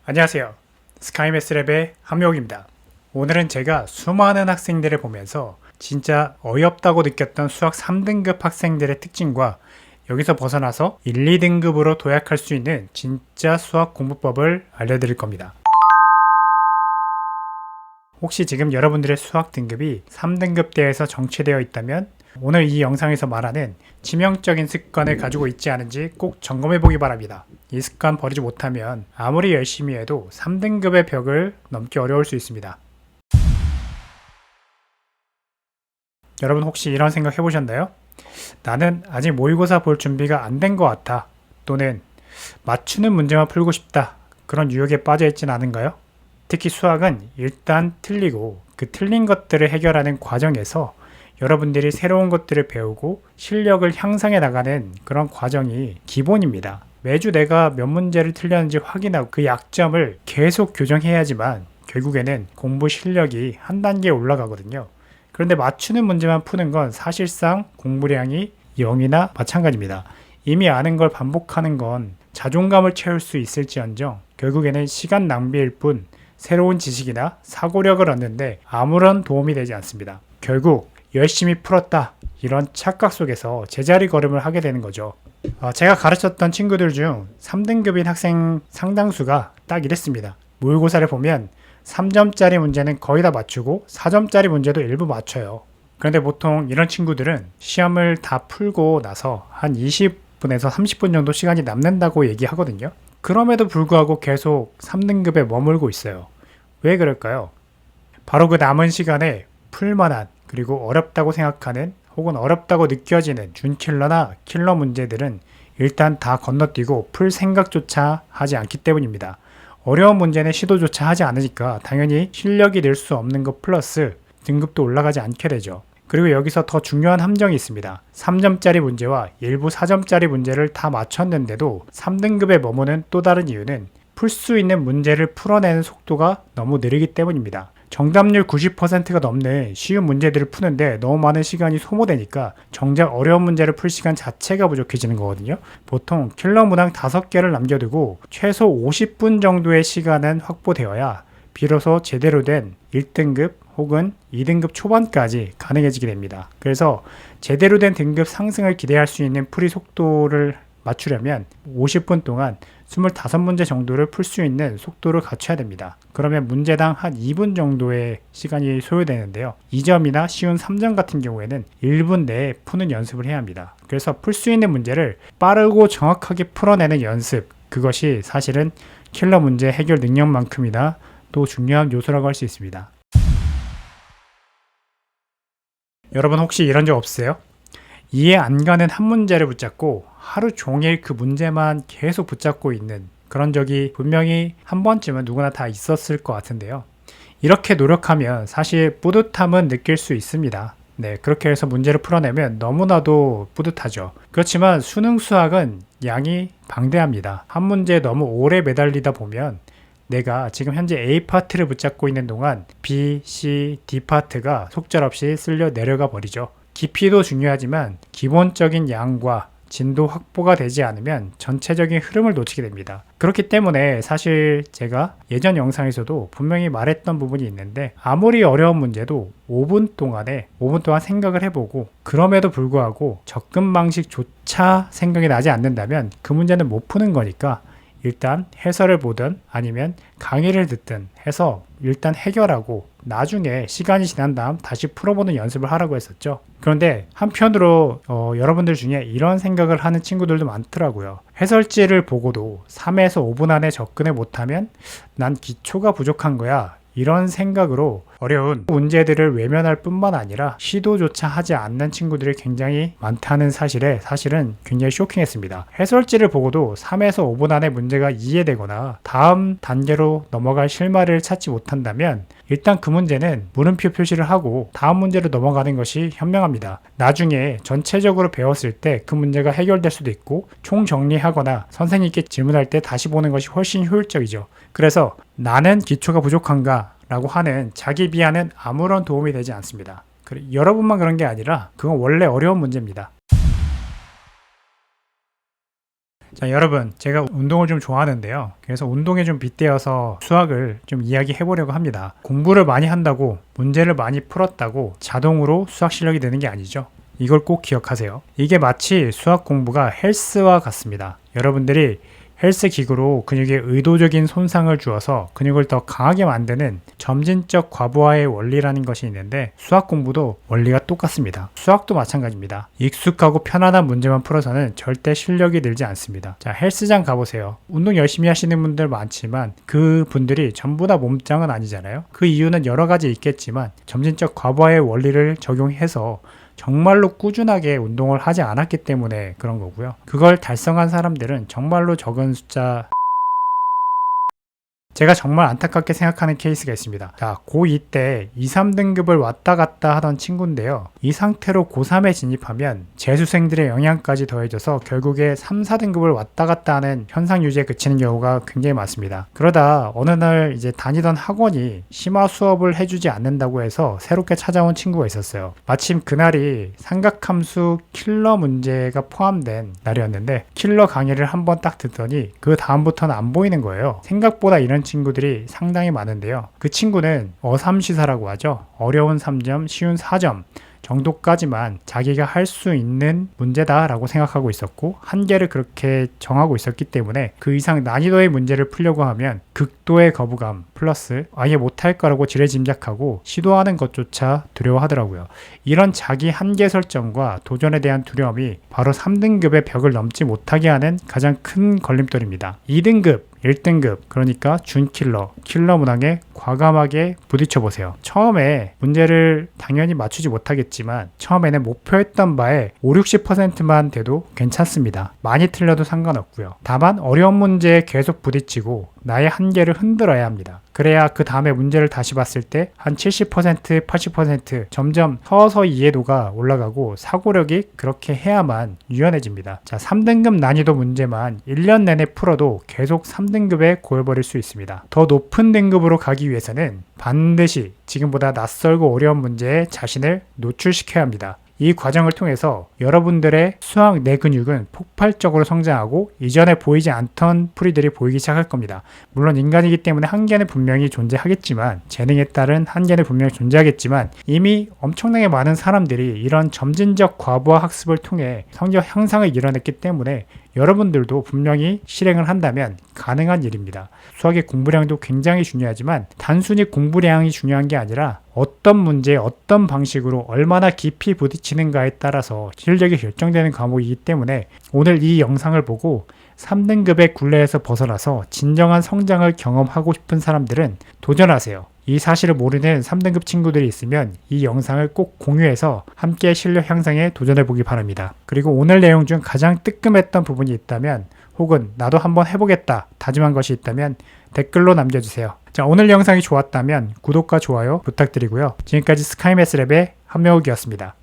안녕하세요. 스카이매스랩의 함용입니다. 오늘은 제가 수많은 학생들을 보면서 진짜 어이없다고 느꼈던 수학 3등급 학생들의 특징과 여기서 벗어나서 1, 2등급으로 도약할 수 있는 진짜 수학 공부법을 알려드릴 겁니다. 혹시 지금 여러분들의 수학 등급이 3등급대에서 정체되어 있다면 오늘 이 영상에서 말하는 치명적인 습관을 가지고 있지 않은지 꼭 점검해 보기 바랍니다. 이 습관 버리지 못하면 아무리 열심히 해도 3등급의 벽을 넘기 어려울 수 있습니다. 여러분 혹시 이런 생각 해보셨나요? 나는 아직 모의고사 볼 준비가 안 된 것 같아. 또는 맞추는 문제만 풀고 싶다. 그런 유혹에 빠져 있진 않은가요? 특히 수학은 일단 틀리고 그 틀린 것들을 해결하는 과정에서 여러분들이 새로운 것들을 배우고 실력을 향상해 나가는 그런 과정이 기본입니다. 매주 내가 몇 문제를 틀렸는지 확인하고 그 약점을 계속 교정해야지만 결국에는 공부 실력이 한 단계 올라가거든요. 그런데 맞추는 문제만 푸는 건 사실상 공부량이 0이나 마찬가지입니다. 이미 아는 걸 반복하는 건 자존감을 채울 수 있을지언정 결국에는 시간 낭비일 뿐 새로운 지식이나 사고력을 얻는데 아무런 도움이 되지 않습니다. 결국 열심히 풀었다 이런 착각 속에서 제자리 걸음을 하게 되는 거죠. 제가 가르쳤던 친구들 중 3등급인 학생 상당수가 딱 이랬습니다. 모의고사를 보면 3점짜리 문제는 거의 다 맞추고 4점짜리 문제도 일부 맞춰요. 그런데 보통 이런 친구들은 시험을 다 풀고 나서 한 20분에서 30분 정도 시간이 남는다고 얘기하거든요. 그럼에도 불구하고 계속 3등급에 머물고 있어요. 왜 그럴까요? 바로 그 남은 시간에 풀만한 그리고 어렵다고 생각하는 혹은 어렵다고 느껴지는 준킬러나 킬러 문제들은 일단 다 건너뛰고 풀 생각조차 하지 않기 때문입니다. 어려운 문제는 시도조차 하지 않으니까 당연히 실력이 늘 수 없는 것 플러스 등급도 올라가지 않게 되죠. 그리고 여기서 더 중요한 함정이 있습니다. 3점짜리 문제와 일부 4점짜리 문제를 다 맞췄는데도 3등급에 머무는 또 다른 이유는 풀 수 있는 문제를 풀어내는 속도가 너무 느리기 때문입니다. 정답률 90%가 넘는 쉬운 문제들을 푸는데 너무 많은 시간이 소모되니까 정작 어려운 문제를 풀 시간 자체가 부족해지는 거거든요. 보통 킬러 문항 5개를 남겨두고 최소 50분 정도의 시간은 확보되어야 비로소 제대로 된 1등급 혹은 2등급 초반까지 가능해지게 됩니다. 그래서 제대로 된 등급 상승을 기대할 수 있는 풀이 속도를 맞추려면 50분 동안 25문제 정도를 풀 수 있는 속도를 갖춰야 됩니다. 그러면 문제당 한 2분 정도의 시간이 소요되는데요. 2점이나 쉬운 3점 같은 경우에는 1분 내에 푸는 연습을 해야 합니다. 그래서 풀 수 있는 문제를 빠르고 정확하게 풀어내는 연습, 그것이 사실은 킬러 문제 해결 능력만큼이나 또 중요한 요소라고 할 수 있습니다. 여러분 혹시 이런 적 없으세요? 이해 안 가는 한 문제를 붙잡고 하루 종일 그 문제만 계속 붙잡고 있는 그런 적이 분명히 한 번쯤은 누구나 다 있었을 것 같은데요. 이렇게 노력하면 사실 뿌듯함은 느낄 수 있습니다. 네, 그렇게 해서 문제를 풀어내면 너무나도 뿌듯하죠. 그렇지만 수능 수학은 양이 방대합니다. 한 문제에 너무 오래 매달리다 보면 내가 지금 현재 A 파트를 붙잡고 있는 동안 B, C, D 파트가 속절없이 쓸려 내려가 버리죠. 깊이도 중요하지만 기본적인 양과 진도 확보가 되지 않으면 전체적인 흐름을 놓치게 됩니다. 그렇기 때문에 사실 제가 예전 영상에서도 분명히 말했던 부분이 있는데 아무리 어려운 문제도 5분 동안 생각을 해보고 그럼에도 불구하고 접근 방식조차 생각이 나지 않는다면 그 문제는 못 푸는 거니까 일단 해설을 보든 아니면 강의를 듣든 해서 일단 해결하고 나중에 시간이 지난 다음 다시 풀어보는 연습을 하라고 했었죠. 그런데 한편으로 여러분들 중에 이런 생각을 하는 친구들도 많더라고요. 해설지를 보고도 3에서 5분 안에 접근을 못하면 난 기초가 부족한 거야. 이런 생각으로 어려운 문제들을 외면할 뿐만 아니라 시도조차 하지 않는 친구들이 굉장히 많다는 사실에 사실은 굉장히 쇼킹했습니다. 해설지를 보고도 3에서 5분 안에 문제가 이해되거나 다음 단계로 넘어갈 실마리를 찾지 못한다면 일단 그 문제는 물음표 표시를 하고 다음 문제로 넘어가는 것이 현명합니다. 나중에 전체적으로 배웠을 때 그 문제가 해결될 수도 있고 총정리하거나 선생님께 질문할 때 다시 보는 것이 훨씬 효율적이죠. 그래서 나는 기초가 부족한가? 라고 하는 자기 비하는 아무런 도움이 되지 않습니다. 여러분만 그런 게 아니라 그건 원래 어려운 문제입니다. 자, 여러분, 제가 운동을 좀 좋아하는데요. 그래서 운동에 좀 빗대어서 수학을 좀 이야기해 보려고 합니다. 공부를 많이 한다고, 문제를 많이 풀었다고 자동으로 수학 실력이 되는 게 아니죠. 이걸 꼭 기억하세요. 이게 마치 수학 공부가 헬스와 같습니다. 여러분들이 헬스 기구로 근육에 의도적인 손상을 주어서 근육을 더 강하게 만드는 점진적 과부하의 원리라는 것이 있는데, 수학 공부도 원리가 똑같습니다. 수학도 마찬가지입니다. 익숙하고 편안한 문제만 풀어서는 절대 실력이 늘지 않습니다. 자, 헬스장 가보세요. 운동 열심히 하시는 분들 많지만 그 분들이 전부 다 몸짱은 아니잖아요. 그 이유는 여러 가지 있겠지만 점진적 과부하의 원리를 적용해서 정말로 꾸준하게 운동을 하지 않았기 때문에 그런 거고요. 그걸 달성한 사람들은 정말로 적은 숫자, 제가 정말 안타깝게 생각하는 케이스가 있습니다. 자, 고2 때 2, 3등급을 왔다 갔다 하던 친구인데요. 이 상태로 고3에 진입하면 재수생들의 영향까지 더해져서 결국에 3, 4등급을 왔다 갔다 하는 현상 유지에 그치는 경우가 굉장히 많습니다. 그러다 어느 날 이제 다니던 학원이 심화 수업을 해주지 않는다고 해서 새롭게 찾아온 친구가 있었어요. 마침 그날이 삼각함수 킬러 문제가 포함된 날이었는데, 킬러 강의를 한번 딱 듣더니 그 다음부터는 안 보이는 거예요. 생각보다 이런 친구들이 상당히 많은데요. 그 친구는 어삼시사라고 하죠. 어려운 3점, 쉬운 4점 정도까지만 자기가 할 수 있는 문제다라고 생각하고 있었고, 한계를 그렇게 정하고 있었기 때문에 그 이상 난이도의 문제를 풀려고 하면 극도의 거부감 플러스 아예 못할 거라고 지레짐작하고 시도하는 것조차 두려워하더라고요. 이런 자기 한계 설정과 도전에 대한 두려움이 바로 3등급의 벽을 넘지 못하게 하는 가장 큰 걸림돌입니다. 2등급 1등급, 그러니까 준킬러, 킬러 문항에 과감하게 부딪혀보세요. 처음에 문제를 당연히 맞추지 못하겠지만 처음에는 목표했던 바에 5, 60%만 돼도 괜찮습니다. 많이 틀려도 상관없고요. 다만 어려운 문제에 계속 부딪히고 나의 한계를 흔들어야 합니다. 그래야 그 다음에 문제를 다시 봤을 때 한 70%, 80% 점점 서서히 이해도가 올라가고 사고력이 그렇게 해야만 유연해집니다. 자, 3등급 난이도 문제만 1년 내내 풀어도 계속 3등급에 고여버릴 수 있습니다. 더 높은 등급으로 가기 위해서는 반드시 지금보다 낯설고 어려운 문제에 자신을 노출시켜야 합니다. 이 과정을 통해서 여러분들의 수학 내 근육은 폭발적으로 성장하고 이전에 보이지 않던 풀이들이 보이기 시작할 겁니다. 물론 인간이기 때문에 한계는 분명히 존재하겠지만, 재능에 따른 한계는 분명히 존재하겠지만, 이미 엄청나게 많은 사람들이 이런 점진적 과부하 학습을 통해 성적 향상을 이뤄냈기 때문에 여러분들도 분명히 실행을 한다면 가능한 일입니다. 수학의 공부량도 굉장히 중요하지만 단순히 공부량이 중요한 게 아니라 어떤 문제에 어떤 방식으로 얼마나 깊이 부딪히는가에 따라서 실력이 결정되는 과목이기 때문에 오늘 이 영상을 보고 3등급의 굴레에서 벗어나서 진정한 성장을 경험하고 싶은 사람들은 도전하세요. 이 사실을 모르는 3등급 친구들이 있으면 이 영상을 꼭 공유해서 함께 실력 향상에 도전해보기 바랍니다. 그리고 오늘 내용 중 가장 뜨끔했던 부분이 있다면, 혹은 나도 한번 해보겠다 다짐한 것이 있다면 댓글로 남겨주세요. 자, 오늘 영상이 좋았다면 구독과 좋아요 부탁드리고요. 지금까지 스카이매스랩의 한명욱이었습니다.